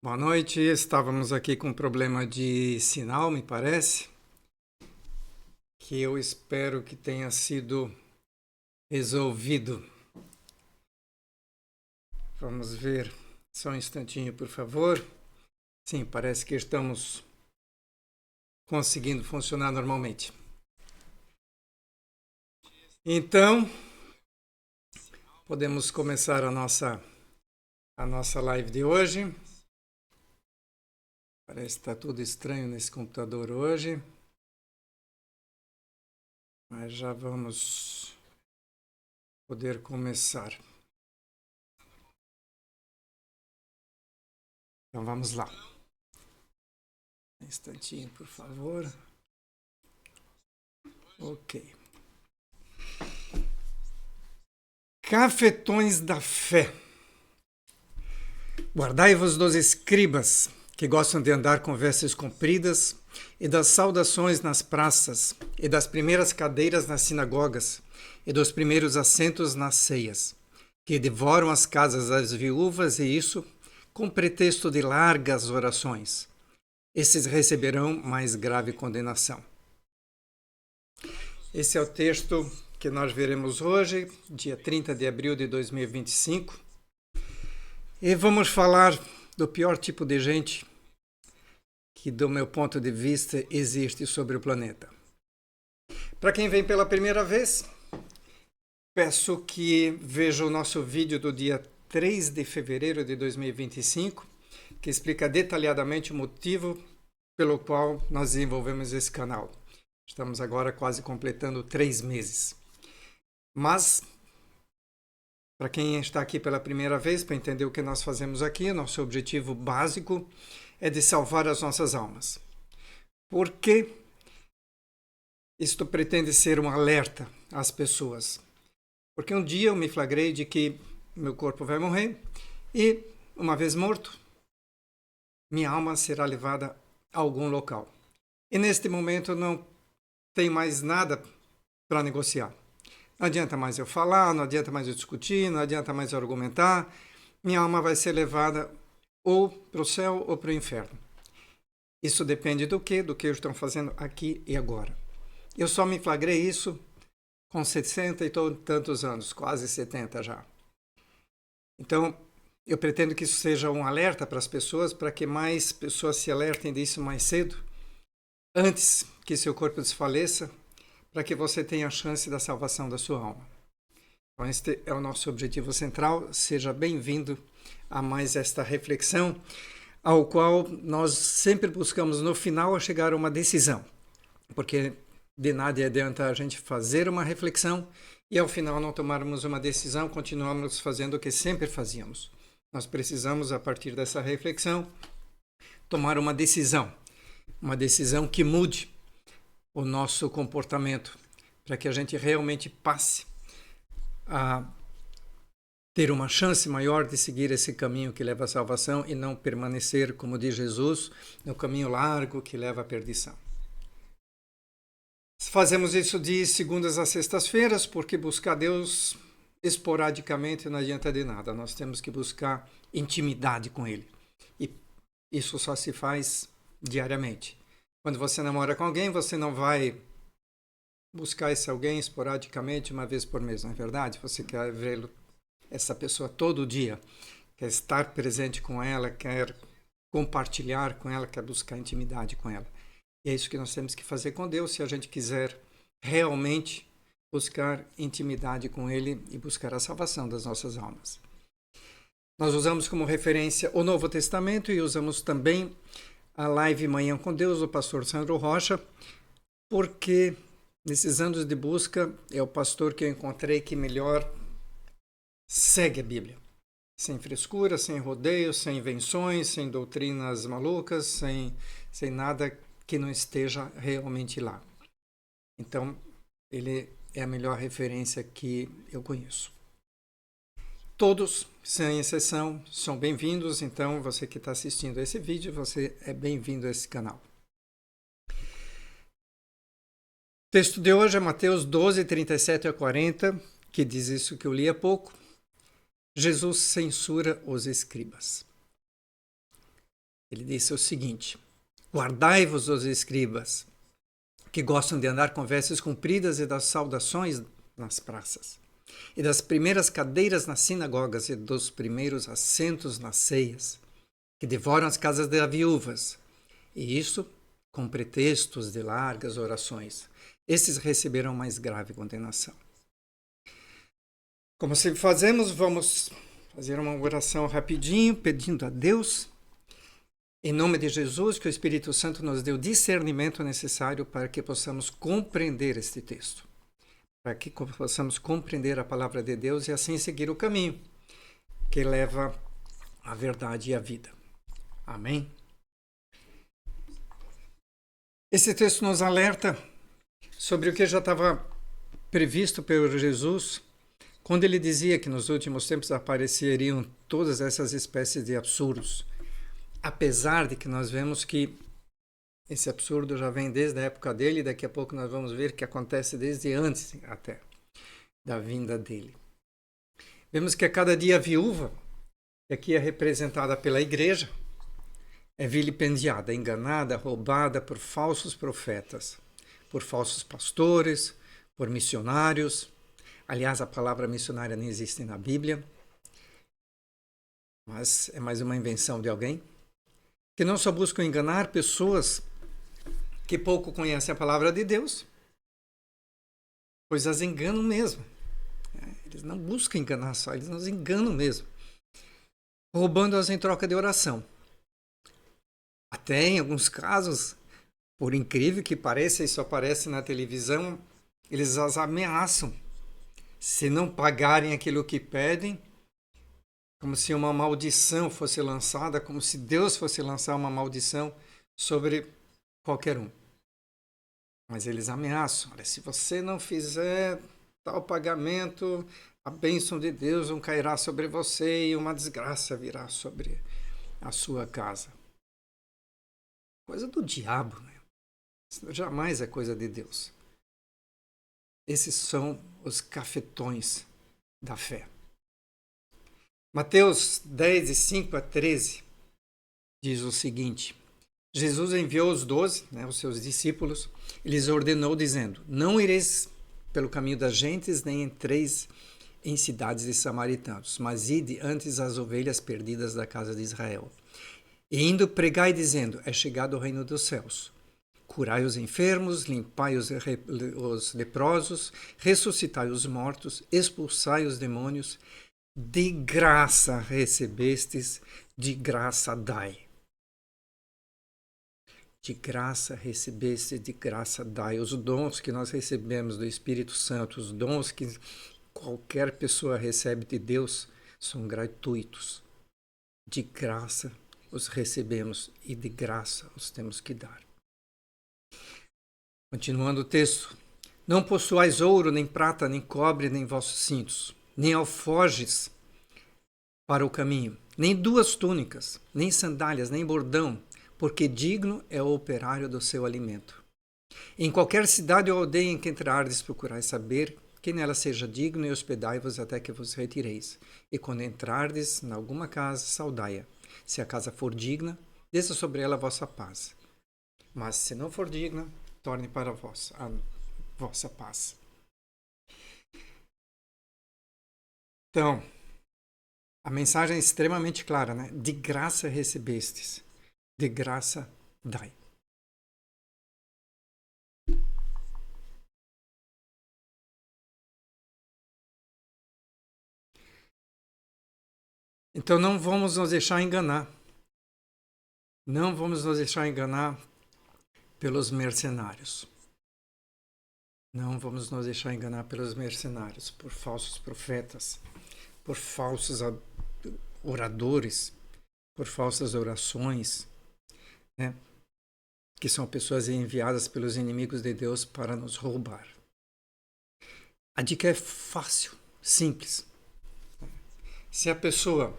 Boa noite, estávamos aqui com um problema de sinal, me parece, que eu espero que tenha sido resolvido. Vamos ver, só um instantinho, por favor. Sim, parece que estamos conseguindo funcionar normalmente. Então, podemos começar a nossa live de hoje. Parece que está tudo estranho nesse computador hoje. Mas já vamos poder começar. Então vamos lá. Um instantinho, por favor. Ok. Cafetões da fé. Guardai-vos dos escribas, que gostam de andar com vestes compridas, e das saudações nas praças, e das primeiras cadeiras nas sinagogas, e dos primeiros assentos nas ceias, que devoram as casas das viúvas, e isso com pretexto de largas orações. Esses receberão mais grave condenação. Esse é o texto que nós veremos hoje, dia 30 de abril de 2025. E vamos falar do pior tipo de gente que, do meu ponto de vista, existe sobre o planeta. Para quem vem pela primeira vez, peço que veja o nosso vídeo do dia 3 de fevereiro de 2025, que explica detalhadamente o motivo pelo qual nós desenvolvemos esse canal. Estamos agora quase completando 3 meses. Mas, para quem está aqui pela primeira vez, para entender o que nós fazemos aqui, nosso objetivo básico é de salvar as nossas almas. Por que isto pretende ser um alerta às pessoas? Porque um dia eu me flagrei de que meu corpo vai morrer e, uma vez morto, minha alma será levada a algum local. E neste momento não tem mais nada para negociar. Não adianta mais eu falar, não adianta mais eu discutir, não adianta mais eu argumentar. Minha alma vai ser levada ou para o céu ou para o inferno. Isso depende do que eu estou fazendo aqui e agora. Eu só me flagrei isso com 60 e tantos anos, quase 70 já. Então, eu pretendo que isso seja um alerta para as pessoas, para que mais pessoas se alertem disso mais cedo, antes que seu corpo desfaleça, para que você tenha a chance da salvação da sua alma. Então, este é o nosso objetivo central. Seja bem-vindo a mais esta reflexão, ao qual nós sempre buscamos, no final, a chegar a uma decisão. Porque de nada adianta a gente fazer uma reflexão e, ao final, não tomarmos uma decisão, continuamos fazendo o que sempre fazíamos. Nós precisamos, a partir dessa reflexão, tomar uma decisão que mude o nosso comportamento, para que a gente realmente passe a ter uma chance maior de seguir esse caminho que leva à salvação e não permanecer, como diz Jesus, no caminho largo que leva à perdição. Fazemos isso de segundas a sextas-feiras, porque buscar Deus esporadicamente não adianta de nada. Nós temos que buscar intimidade com Ele. E isso só se faz diariamente. Quando você namora com alguém, você não vai buscar esse alguém esporadicamente uma vez por mês, não é verdade? Você quer ver essa pessoa todo dia, quer estar presente com ela, quer compartilhar com ela, quer buscar intimidade com ela. E é isso que nós temos que fazer com Deus, se a gente quiser realmente buscar intimidade com Ele e buscar a salvação das nossas almas. Nós usamos como referência o Novo Testamento e usamos também a live Manhã com Deus, do pastor Sandro Rocha, porque nesses anos de busca é o pastor que eu encontrei que melhor segue a Bíblia. Sem frescura, sem rodeios, sem invenções, sem doutrinas malucas, sem nada que não esteja realmente lá. Então, ele é a melhor referência que eu conheço. Todos, sem exceção, são bem-vindos. Então, você que está assistindo a esse vídeo, você é bem-vindo a esse canal. O texto de hoje é Mateus 12, 37 a 40, que diz isso que eu li há pouco. Jesus censura os escribas. Ele disse o seguinte: guardai-vos dos escribas, que gostam de andar com vestes compridas e das saudações nas praças, e das primeiras cadeiras nas sinagogas e dos primeiros assentos nas ceias, que devoram as casas das viúvas, e isso com pretextos de largas orações. Esses receberão mais grave condenação. Como sempre fazemos, vamos fazer uma oração rapidinho, pedindo a Deus, em nome de Jesus, que o Espírito Santo nos dê o discernimento necessário para que possamos compreender este texto, para que possamos compreender a palavra de Deus e assim seguir o caminho que leva à verdade e à vida. Amém? Esse texto nos alerta sobre o que já estava previsto por Jesus, quando ele dizia que nos últimos tempos apareceriam todas essas espécies de absurdos. Apesar de que nós vemos que esse absurdo já vem desde a época dele, e daqui a pouco nós vamos ver que acontece desde antes até da vinda dele. Vemos que a cada dia a viúva, que aqui é representada pela igreja, é vilipendiada, enganada, roubada por falsos profetas, por falsos pastores, por missionários. Aliás, a palavra missionária nem existe na Bíblia, mas é mais uma invenção de alguém, que não só buscam enganar pessoas que pouco conhecem a palavra de Deus, pois as enganam mesmo. Eles não buscam enganar só, eles nos enganam mesmo, roubando-as em troca de oração. Até em alguns casos, por incrível que pareça, isso aparece na televisão, eles as ameaçam. Se não pagarem aquilo que pedem, como se uma maldição fosse lançada, como se Deus fosse lançar uma maldição sobre qualquer um. Mas eles ameaçam: olha, se você não fizer tal pagamento, a bênção de Deus não cairá sobre você e uma desgraça virá sobre a sua casa. Coisa do diabo, né? Isso jamais é coisa de Deus. Esses são os cafetões da fé. Mateus 10, de 5 a 13, diz o seguinte: Jesus enviou os 12, os seus discípulos, e lhes ordenou, dizendo: não ireis pelo caminho das gentes, nem entreis em cidades de samaritanos, mas ide antes às ovelhas perdidas da casa de Israel. E indo pregai, dizendo: é chegado o reino dos céus. Curai os enfermos, limpai os leprosos, ressuscitai os mortos, expulsai os demônios. De graça recebestes, de graça dai. De graça recebestes, de graça dai. Os dons que nós recebemos do Espírito Santo, os dons que qualquer pessoa recebe de Deus, são gratuitos. De graça os recebemos e de graça os temos que dar. Continuando o texto: não possuais ouro, nem prata, nem cobre, nem vossos cintos, nem alforjes para o caminho, nem 2 túnicas, nem sandálias, nem bordão, porque digno é o operário do seu alimento. Em qualquer cidade ou aldeia em que entrardes, procurai saber que nela seja digno, e hospedai-vos até que vos retireis. E quando entrardes em alguma casa, saudai-a. Se a casa for digna, desça sobre ela a vossa paz. Mas se não for digna, torne para vós a vossa paz. Então, a mensagem é extremamente clara, né? De graça recebestes, de graça dai. Então não vamos nos deixar enganar. Não vamos nos deixar enganar pelos mercenários. Não vamos nos deixar enganar pelos mercenários, por falsos profetas, por falsos oradores, por falsas orações, né? Que são pessoas enviadas pelos inimigos de Deus para nos roubar. A dica é fácil, simples. Se a pessoa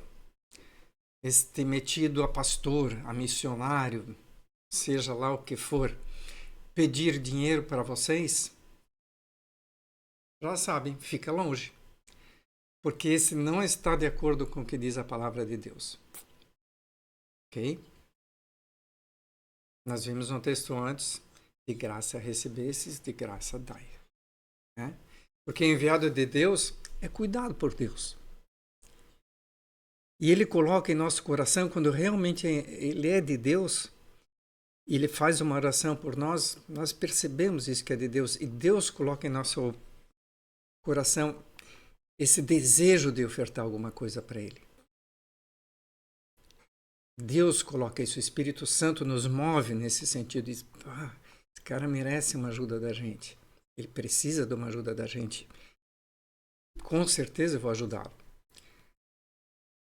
este metido a pastor, a missionário, seja lá o que for, pedir dinheiro para vocês, já sabem, fica longe. Porque esse não está de acordo com o que diz a palavra de Deus. Ok? Nós vimos no texto antes, de graça recebestes, de graça dai. Né? Porque enviado de Deus é cuidado por Deus. E Ele coloca em nosso coração, quando realmente Ele é de Deus, e Ele faz uma oração por nós, nós percebemos isso que é de Deus. E Deus coloca em nosso coração esse desejo de ofertar alguma coisa para Ele. Deus coloca isso, o Espírito Santo nos move nesse sentido. Diz, esse cara merece uma ajuda da gente. Ele precisa de uma ajuda da gente. Com certeza eu vou ajudá-lo.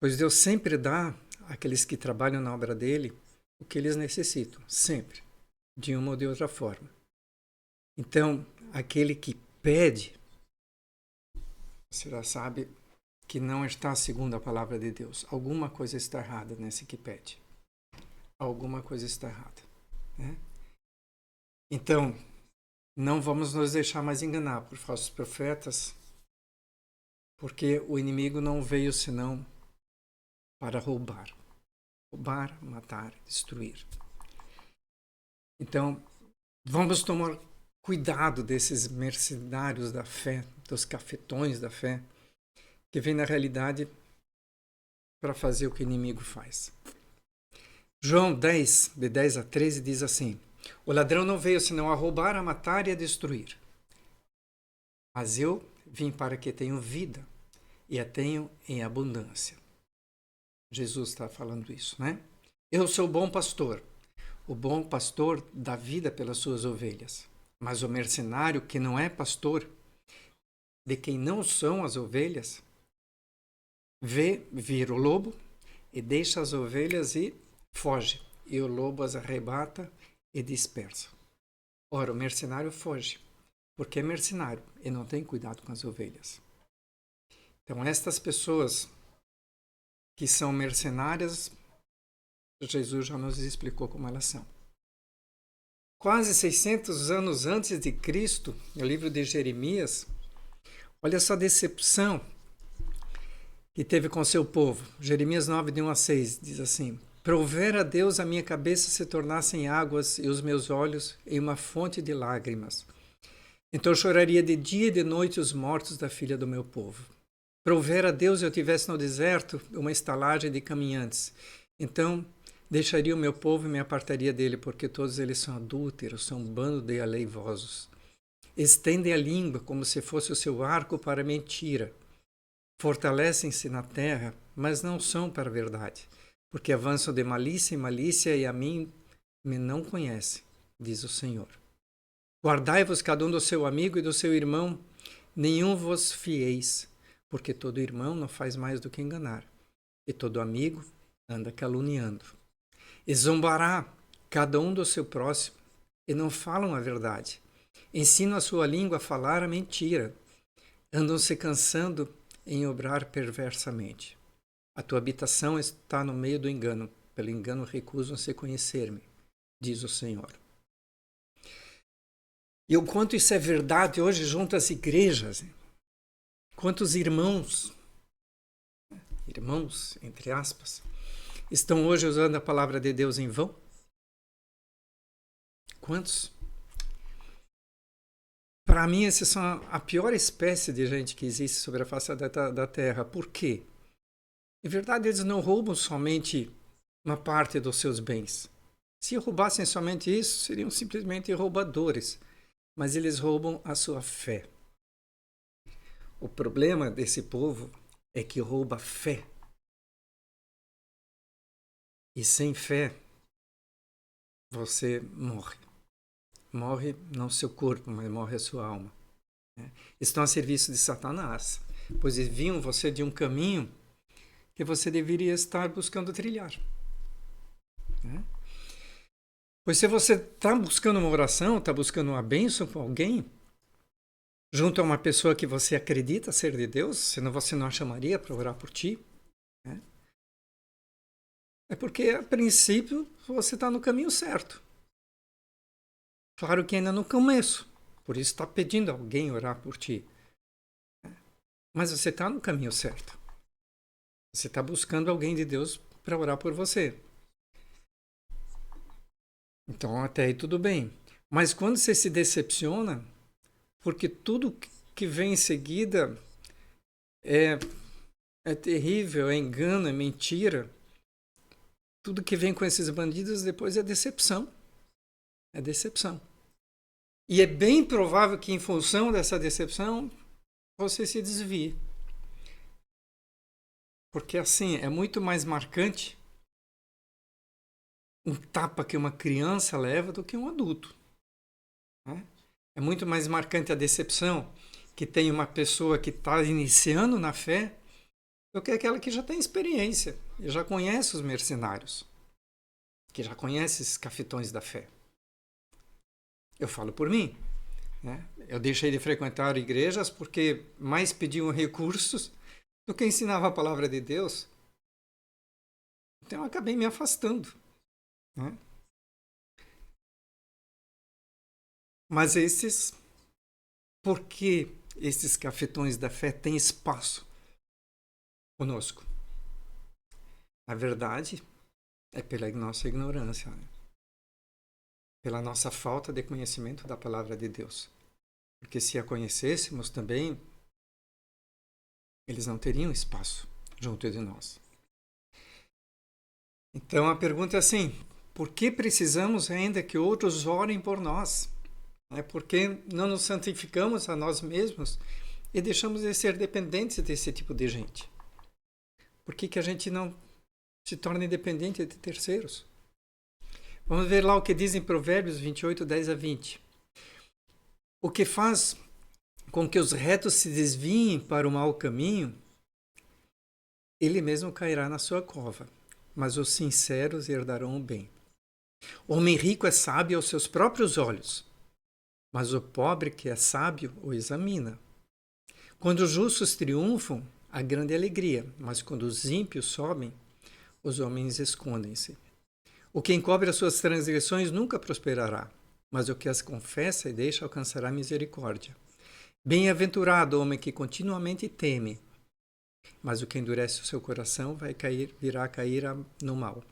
Pois Deus sempre dá àqueles que trabalham na obra dele o que eles necessitam, sempre, de uma ou de outra forma. Então, aquele que pede, você já sabe que não está segundo a palavra de Deus. Alguma coisa está errada nesse que pede. Alguma coisa está errada. Né? Então, não vamos nos deixar mais enganar por falsos profetas, porque o inimigo não veio senão para roubar. Roubar, matar, destruir. Então, vamos tomar cuidado desses mercenários da fé, dos cafetões da fé, que vem na realidade para fazer o que o inimigo faz. João 10, de 10 a 13, diz assim: o ladrão não veio senão a roubar, a matar e a destruir. Mas eu vim para que tenham vida e a tenham em abundância. Jesus está falando isso, né? Eu sou o bom pastor. O bom pastor dá vida pelas suas ovelhas. Mas o mercenário que não é pastor, de quem não são as ovelhas, vê vir o lobo e deixa as ovelhas e foge. E o lobo as arrebata e dispersa. Ora, o mercenário foge, porque é mercenário e não tem cuidado com as ovelhas. Então, estas pessoas que são mercenárias, Jesus já nos explicou como elas são. Quase 600 anos antes de Cristo, no livro de Jeremias, olha essa decepção que teve com seu povo. Jeremias 9, de 1 a 6, diz assim: provera a Deus a minha cabeça se tornasse em águas e os meus olhos em uma fonte de lágrimas. Então choraria de dia e de noite os mortos da filha do meu povo. Provera a Deus eu tivesse no deserto uma estalagem de caminhantes. Então deixaria o meu povo e me apartaria dele, porque todos eles são adúlteros, são um bando de aleivosos. Estendem a língua como se fosse o seu arco para mentira. Fortalecem-se na terra, mas não são para a verdade, porque avançam de malícia em malícia e a mim me não conhece, diz o Senhor. Guardai-vos cada um do seu amigo e do seu irmão, nenhum vos fieis, porque todo irmão não faz mais do que enganar, e todo amigo anda caluniando. E zombará cada um do seu próximo, e não falam a verdade. Ensinam a sua língua a falar a mentira. Andam se cansando em obrar perversamente. A tua habitação está no meio do engano. Pelo engano recusam-se conhecer-me, diz o Senhor. E o quanto isso é verdade hoje junto às igrejas. Quantos irmãos, entre aspas, estão hoje usando a palavra de Deus em vão? Quantos? Para mim, esses são a pior espécie de gente que existe sobre a face da Terra. Por quê? Em verdade, eles não roubam somente uma parte dos seus bens. Se roubassem somente isso, seriam simplesmente roubadores. Mas eles roubam a sua fé. O problema desse povo é que rouba a fé. E sem fé, você morre. Morre não o seu corpo, mas morre a sua alma. Estão a serviço de Satanás, pois desviam você de um caminho que você deveria estar buscando trilhar. Pois se você está buscando uma oração, está buscando uma bênção com alguém, junto a uma pessoa que você acredita ser de Deus, senão você não a chamaria para orar por ti. É porque, a princípio, você está no caminho certo. Claro que ainda no começo, por isso está pedindo alguém orar por ti. Mas você está no caminho certo. Você está buscando alguém de Deus para orar por você. Então, até aí tudo bem. Mas quando você se decepciona, porque tudo que vem em seguida é, é terrível, é engano, é mentira. Tudo que vem com esses bandidos depois é decepção. É decepção. E é bem provável que, em função dessa decepção, você se desvie. Porque, assim, é muito mais marcante um tapa que uma criança leva do que um adulto. Né? É muito mais marcante a decepção que tem uma pessoa que está iniciando na fé do que aquela que já tem experiência e já conhece os mercenários, que já conhece esses cafetões da fé. Eu falo por mim. Né? Eu deixei de frequentar igrejas porque mais pediam recursos do que ensinava a palavra de Deus. Então eu acabei me afastando. Né? Mas por que esses cafetões da fé têm espaço conosco? Na verdade, é pela nossa ignorância, né? Pela nossa falta de conhecimento da palavra de Deus. Porque se a conhecêssemos também, eles não teriam espaço junto de nós. Então a pergunta é assim: por que precisamos ainda que outros orem por nós? Por que não nos santificamos a nós mesmos e deixamos de ser dependentes desse tipo de gente? Por que a gente não se torna independente de terceiros? Vamos ver lá o que diz em Provérbios 28, 10 a 20. O que faz com que os retos se desviem para o mau caminho, ele mesmo cairá na sua cova, mas os sinceros herdarão o bem. O homem rico é sábio aos seus próprios olhos, mas o pobre que é sábio o examina. Quando os justos triunfam, há grande alegria, mas quando os ímpios sobem, os homens escondem-se. O que encobre as suas transgressões nunca prosperará, mas o que as confessa e deixa alcançará misericórdia. Bem-aventurado o homem que continuamente teme, mas o que endurece o seu coração virá a cair no mal.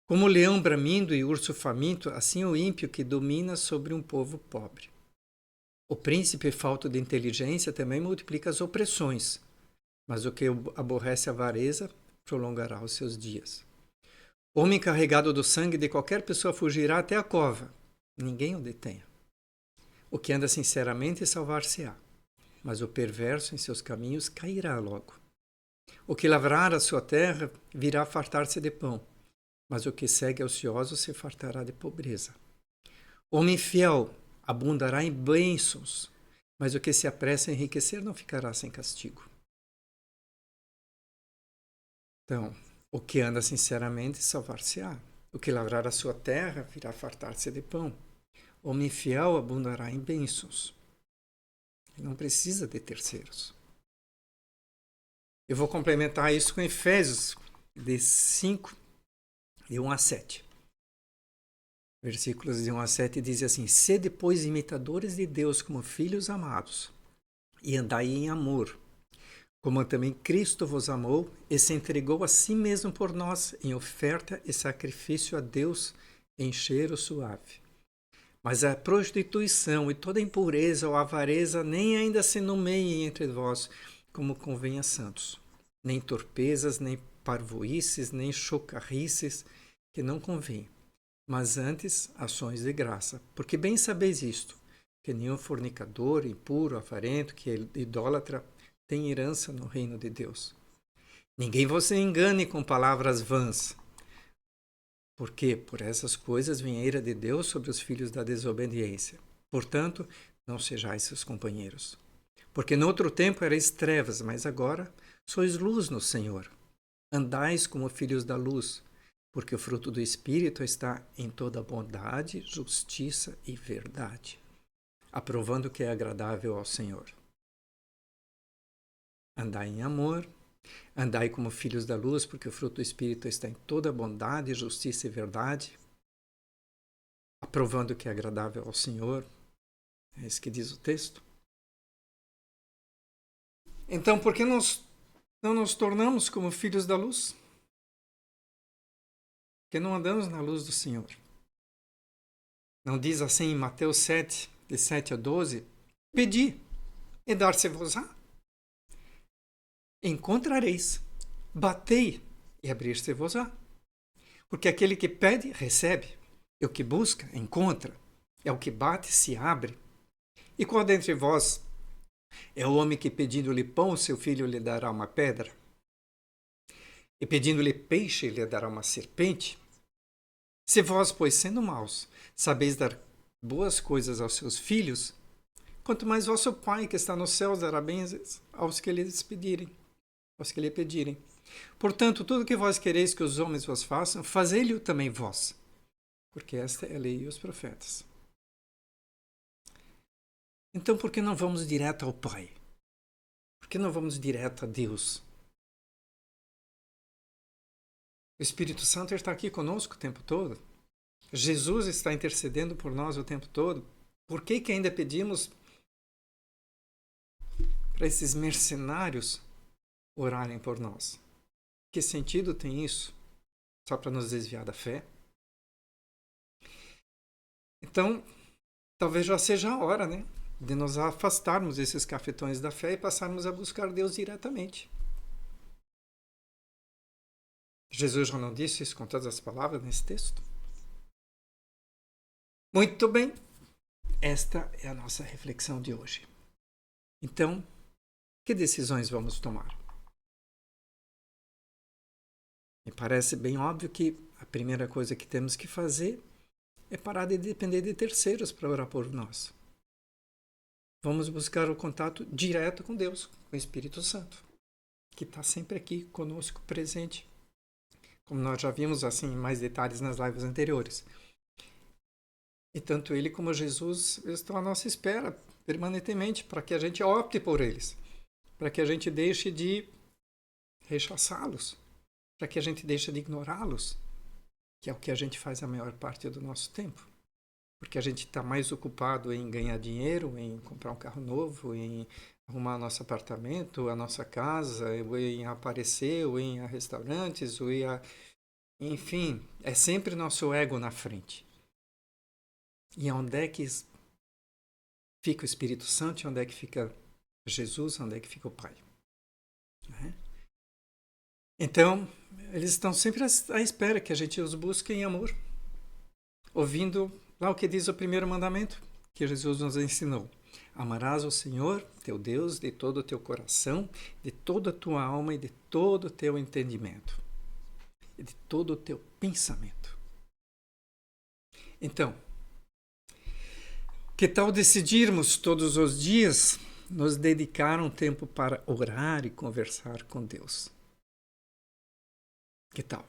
Como leão bramindo e urso faminto, assim o ímpio que domina sobre um povo pobre. O príncipe falto de inteligência também multiplica as opressões, mas o que aborrece a avareza prolongará os seus dias. O homem carregado do sangue de qualquer pessoa fugirá até a cova, ninguém o detenha. O que anda sinceramente salvar-se-á, mas o perverso em seus caminhos cairá logo. O que lavrar a sua terra virá fartar-se de pão, mas o que segue ocioso se fartará de pobreza. O homem fiel abundará em bênçãos, mas o que se apressa a enriquecer não ficará sem castigo. Então, o que anda sinceramente salvar-se-á. O que lavrar a sua terra virá fartar-se de pão. O homem fiel abundará em bênçãos. Ele não precisa de terceiros. Eu vou complementar isso com Efésios de 5, de 1 a 7. Versículos de 1 a 7 diz assim: Sede, pois, imitadores de Deus como filhos amados, e andai em amor, como também Cristo vos amou e se entregou a si mesmo por nós, em oferta e sacrifício a Deus em cheiro suave. Mas a prostituição e toda impureza ou avareza nem ainda se nomeiem entre vós, como convém a santos. Nem torpezas, nem parvoíces, nem chocarrices, que não convém, mas antes ações de graça. Porque bem sabeis isto, que nenhum fornicador, impuro, avarento, que é idólatra, tem herança no reino de Deus. Ninguém vos engane com palavras vãs, porque por essas coisas vem a ira de Deus sobre os filhos da desobediência. Portanto, não sejais seus companheiros. Porque noutro tempo erais trevas, mas agora sois luz no Senhor. Andais como filhos da luz, porque o fruto do Espírito está em toda bondade, justiça e verdade, aprovando o que é agradável ao Senhor. Andai em amor, andai como filhos da luz, porque o fruto do Espírito está em toda bondade, justiça e verdade, aprovando o que é agradável ao Senhor. É isso que diz o texto. Então, por que nós não nos tornamos como filhos da luz? Porque não andamos na luz do Senhor. Não diz assim em Mateus 7, de 7 a 12? Pedi, e dar-se-vos-á. Encontrareis, batei, e abrir-se-vos-á. Porque aquele que pede, recebe. E o que busca, encontra. É o que bate, se abre. E qual dentre vós é o homem que, pedindo-lhe pão, seu filho lhe dará uma pedra? E pedindo-lhe peixe, lhe dará uma serpente? Se vós, pois, sendo maus, sabeis dar boas coisas aos seus filhos, quanto mais vosso Pai que está nos céus dará bênçãos aos que lhes pedirem, aos que lhe pedirem. Portanto, tudo que vós quereis que os homens vos façam, fazei-lhe também vós, porque esta é a lei e os profetas. Então, por que não vamos direto ao Pai? Por que não vamos direto a Deus? O Espírito Santo está aqui conosco o tempo todo. Jesus está intercedendo por nós o tempo todo. Por que ainda pedimos para esses mercenários orarem por nós? Que sentido tem isso? Só para nos desviar da fé? Então, talvez já seja a hora, né, de nos afastarmos desses cafetões da fé e passarmos a buscar Deus diretamente. Jesus já não disse isso com todas as palavras nesse texto? Muito bem, esta é a nossa reflexão de hoje. Então, que decisões vamos tomar? Me parece bem óbvio que a primeira coisa que temos que fazer é parar de depender de terceiros para orar por nós. Vamos buscar o contato direto com Deus, com o Espírito Santo, que está sempre aqui conosco, presente, como nós já vimos assim em mais detalhes nas lives anteriores. E tanto ele como Jesus estão à nossa espera permanentemente para que a gente opte por eles, para que a gente deixe de rechaçá-los, para que a gente deixe de ignorá-los, que é o que a gente faz a maior parte do nosso tempo. Porque a gente está mais ocupado em ganhar dinheiro, em comprar um carro novo, em arrumar nosso apartamento, a nossa casa, ou em aparecer, ou em ir a restaurantes, ou enfim, é sempre nosso ego na frente. E onde é que fica o Espírito Santo? Onde é que fica Jesus? Onde é que fica o Pai? Então, eles estão sempre à espera que a gente os busque em amor, ouvindo lá o que diz o primeiro mandamento que Jesus nos ensinou. Amarás o Senhor, teu Deus, de todo o teu coração, de toda a tua alma e de todo o teu entendimento, e de todo o teu pensamento. Então, que tal decidirmos todos os dias nos dedicar um tempo para orar e conversar com Deus? Que tal?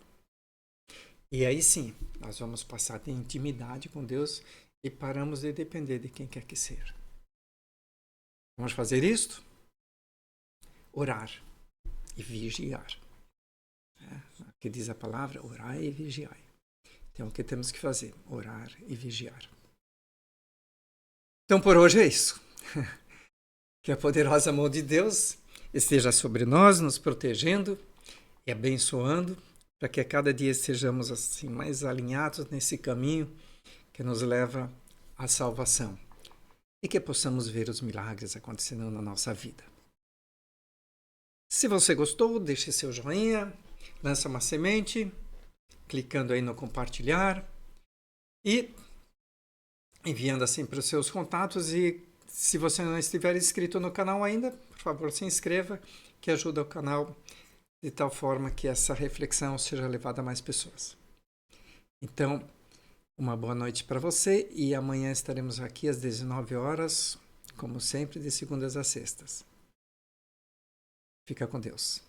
E aí sim, nós vamos passar de intimidade com Deus e paramos de depender de quem quer que seja. Vamos fazer isto? Orar e vigiar. Que diz a palavra, orai e vigiai. Então o que temos que fazer? Orar e vigiar. Então por hoje é isso. Que a poderosa mão de Deus esteja sobre nós, nos protegendo e abençoando, para que a cada dia estejamos assim mais alinhados nesse caminho que nos leva à salvação e que possamos ver os milagres acontecendo na nossa vida. Se você gostou, deixe seu joinha, lança uma semente, clicando aí no compartilhar e enviando assim para os seus contatos. E se você não estiver inscrito no canal ainda, por favor, se inscreva, que ajuda o canal de tal forma que essa reflexão seja levada a mais pessoas. Então, uma boa noite para você e amanhã estaremos aqui às 19 horas, como sempre, de segundas a sextas. Fica com Deus.